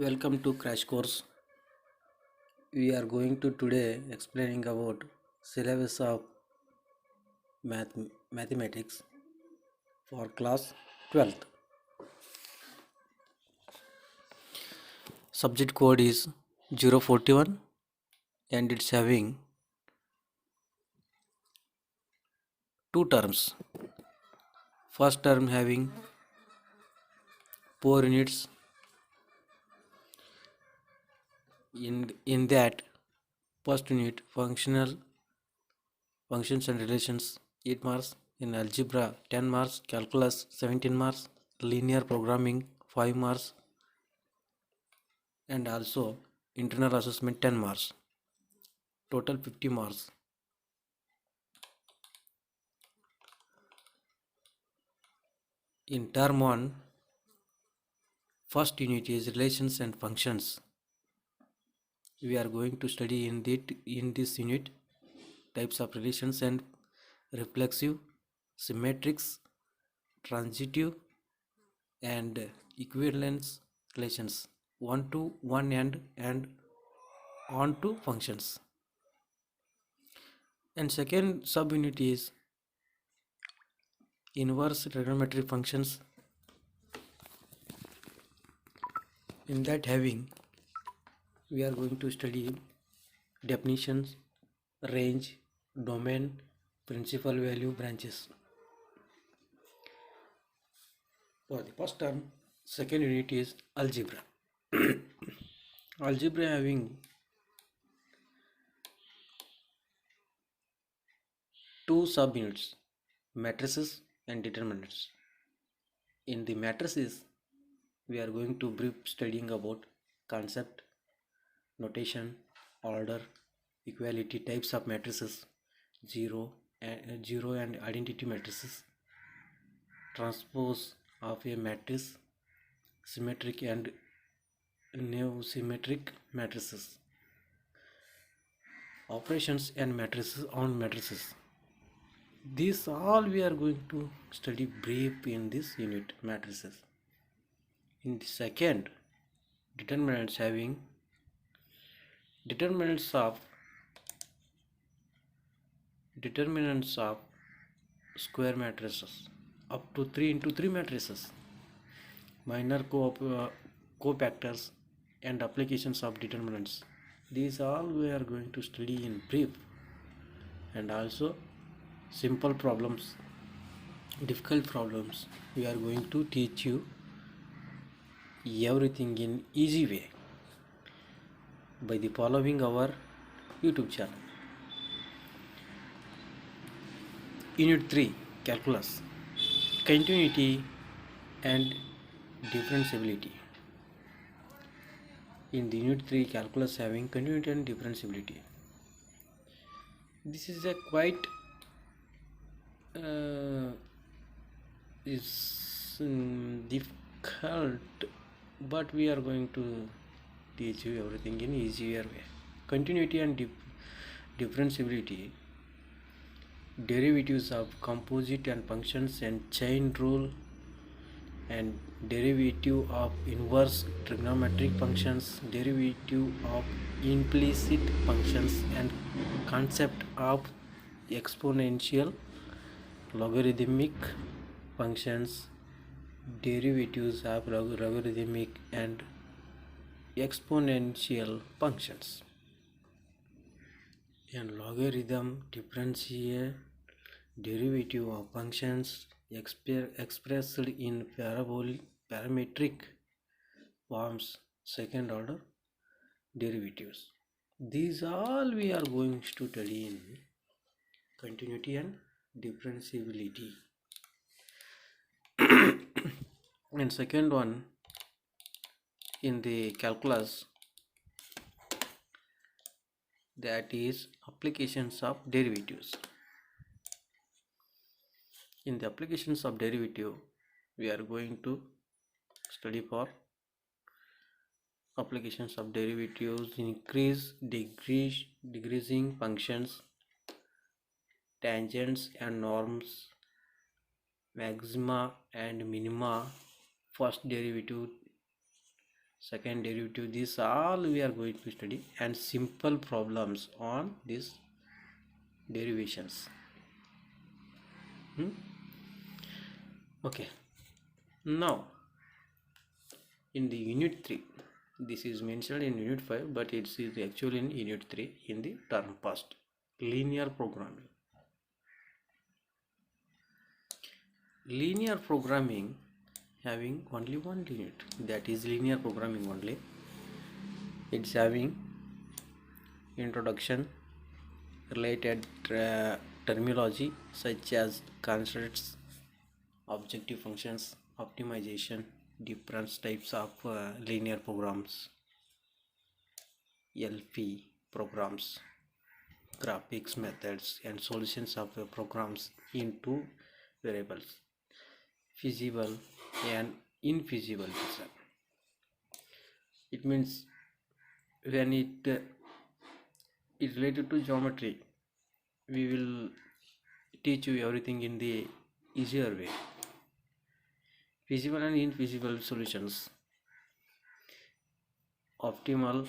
Welcome to Crash Course. We are going to today explaining about syllabus of mathematics for class 12th. Subject code is 041 and it's having two terms. First term having 4 units. In that first unit functions and relations 8 marks, in algebra 10 marks, calculus 17 marks, linear programming 5 marks, and also internal assessment 10 marks, total 50 marks. In term 1, first unit is relations and functions. We are going to study in this unit types of relations and reflexive, symmetrics, transitive, and equivalence relations, one to one and on to functions. And second subunit is inverse trigonometric functions. In that having we are going to study definitions, range, domain, principal value, branches. For the first term, second unit is algebra. Algebra having two subunits, matrices and determinants. In the matrices, we are going to brief studying about concept, notation, order, equality, types of matrices, zero and identity matrices, transpose of a matrix, symmetric and neo-symmetric matrices, operations and matrices on matrices. These all we are going to study brief in this unit, matrices. In the second, determinants having determinants of square matrices up to 3 into 3 matrices, minor cofactors and applications of determinants. These all we are going to study in brief, and also simple problems, difficult problems. We are going to teach you everything in easy way by the following our YouTube channel. Unit 3, Calculus, continuity and differentiability. In the Unit 3, Calculus having continuity and differentiability. This is a quite difficult, but we are going to teach you everything in easier way. Continuity and differentiability, derivatives of composite and functions and chain rule, and derivative of inverse trigonometric functions, derivative of implicit functions, and concept of exponential, logarithmic functions, derivatives of logarithmic and exponential functions, and logarithm differential derivative of functions expressed in parametric forms, second order derivatives. These all we are going to study in continuity and differentiability. And second one, in the calculus, that is applications of derivatives. In the applications of derivative, we are going to study for applications of derivatives, increase, decreasing functions, tangents and norms, maxima and minima, first derivative, second derivative, this all we are going to study, and simple problems on these derivations. Okay, now in the unit 3, this is mentioned in unit 5, but it is actually in unit 3 in the term past, linear programming. Linear programming having only one unit, that is linear programming only. It's having introduction, related terminology such as concepts, objective functions, optimization, different types of linear programs, LP programs, graphics methods, and solutions of programs into variables, feasible and infeasible design. It means when it is related to geometry, we will teach you everything in the easier way. Feasible and infeasible solutions, optimal,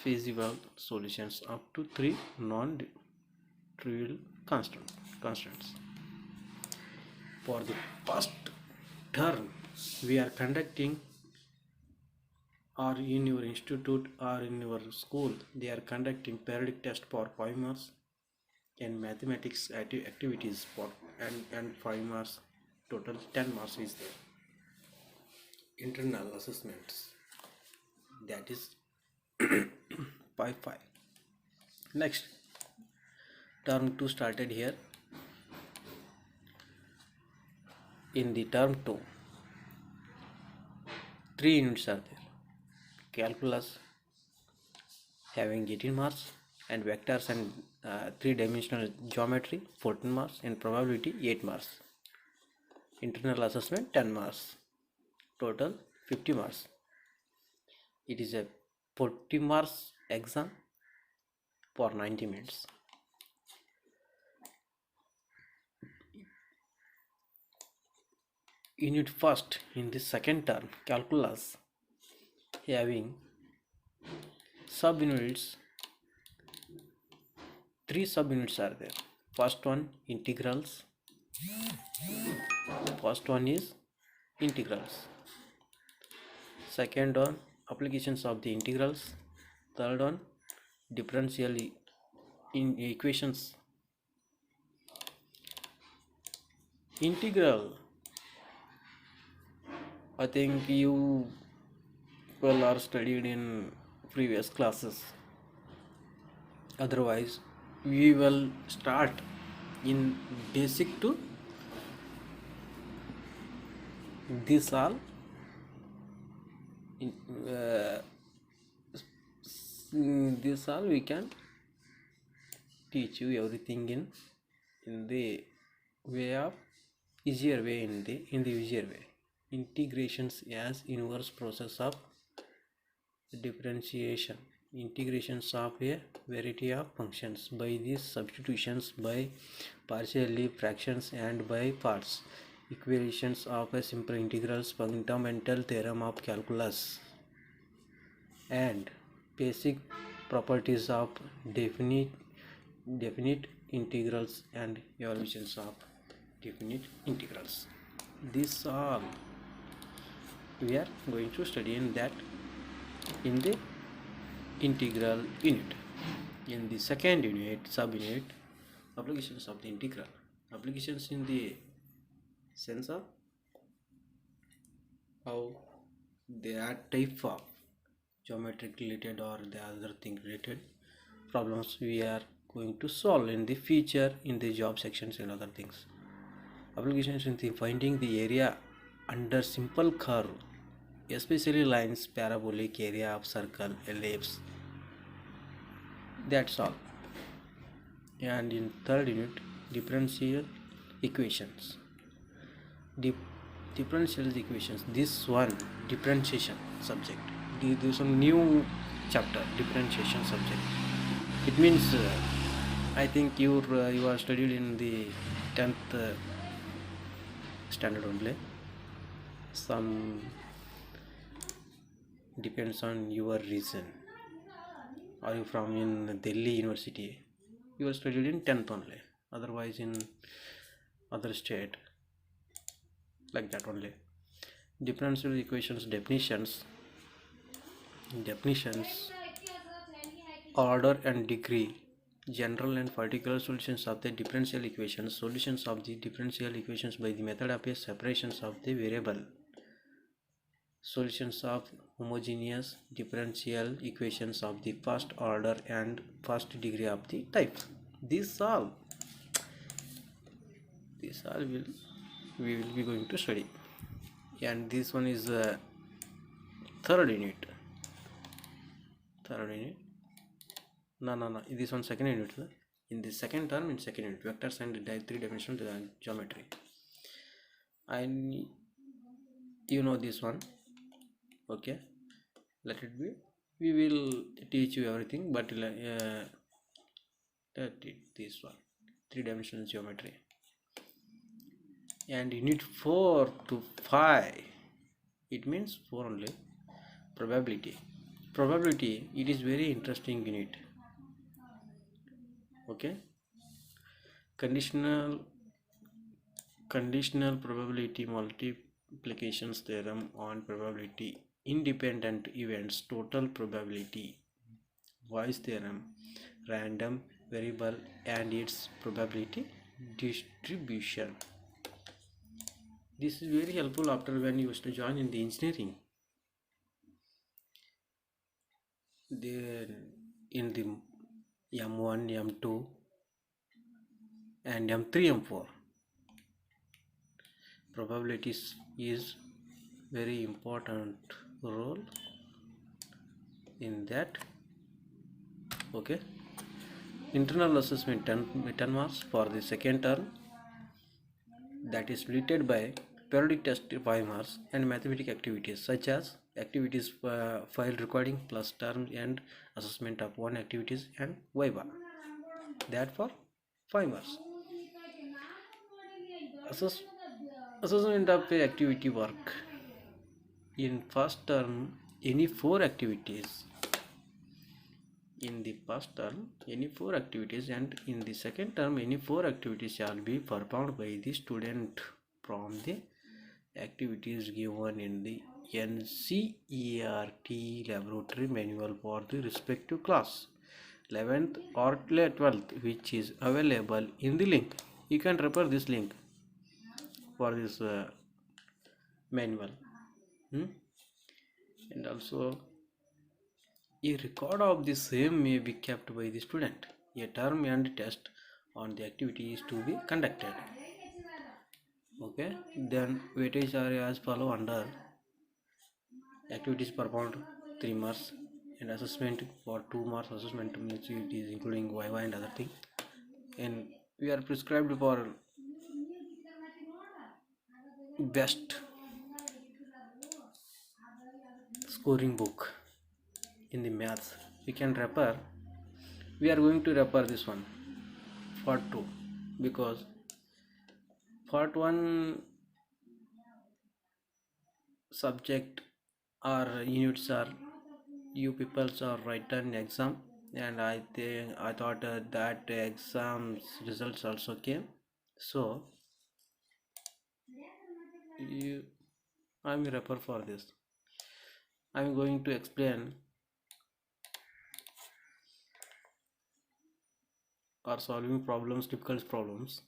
feasible solutions up to 3 non-trivial constants. For the first term, we are conducting, or in your institute or in your school, they are conducting periodic test for 5 marks and mathematics activities for and 5 marks, total 10 marks is there. Internal assessments, that is 5. Next, term 2 started here. In the term 2, 3 units are there. Calculus having 18 marks, and vectors and 3-dimensional geometry 14 marks, and probability 8 marks. Internal assessment 10 marks, total 50 marks. It is a 40 marks exam for 90 minutes. Unit first, in the second term, calculus, having subunits, 3 subunits are there. First one is integrals. Second one, applications of the integrals. Third one, differential in equations. Integral, I think you well are studied in previous classes. Otherwise, we will start in basic to this all. This all we can teach you everything in the way of easier way, in the easier way. Integrations as inverse process of differentiation, integrations of a variety of functions by these substitutions by partially fractions and by parts, equations of a simple integrals, fundamental theorem of calculus, and basic properties of definite integrals and evaluations of definite integrals. This all we are going to study in the integral unit. In the second unit, subunit, applications of the integral. Applications in the sense of how they are type of geometric related or the other thing related problems we are going to solve in the future in the job sections and other things. Applications in the finding the area under simple curve, especially lines, parabolic, area of circle, ellipse. That's all. And in third unit, differential equations. Differential equations. This one, differentiation subject. This is a new chapter, differentiation subject. It means I think you are studied in the 10th standard only. Some depends on your region. Are you from in Delhi University? You are studied in 10th only. Otherwise in other state, like that only. Differential equations definitions, order and degree, general and particular solutions of the differential equations, solutions of the differential equations by the method of a separations of the variable, solutions of homogeneous differential equations of the first order and first degree of the type. These all we will be going to study, and this one is third unit. No, this one second unit. In the second term, in second unit, vectors and three-dimensional geometry. You know this one, okay? Let it be. We will teach you everything, but this one, three-dimensional geometry. And unit 4 to 5, it means 4 only. Probability, it is very interesting unit. Okay, conditional probability multiplications theorem on probability independent events, total probability, Weiss theorem, random variable and its probability distribution. This is very helpful after when you used to join in the engineering. Then in the M1, M2 and M3, M4, probabilities is very important role in that. Okay, internal assessment 10 marks for the second term, that is split by periodic test 5 marks, and mathematic activities such as activities file recording plus term and assessment of one activities and viva, that for 5 marks. Assessment of activity work, in first term any 4 activities, in the first term any 4 activities, and in the second term any 4 activities shall be performed by the student from the activities given in the NCERT laboratory manual for the respective class 11th or 12th, which is available in the link. You can refer this link for this manual. And also a record of the same may be kept by the student. A term and test on the activity is to be conducted. Okay, then weightage are as follow under activities performed 3 marks, and assessment for 2 marks. Assessment means it is including viva and other thing, and we are prescribed for best scoring book in the maths. We can refer, we are going to refer this one part 2, because part 1 subject or units are you peoples are written exam, and I thought that exams results also came, so I will refer for this. I am going to explain or solving problems, difficult problems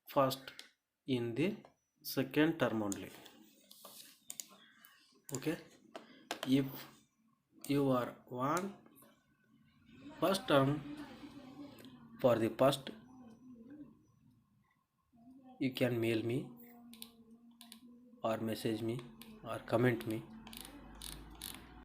first in the second term only. Okay, if you are want first term for the first, you can mail me or message me or comment me.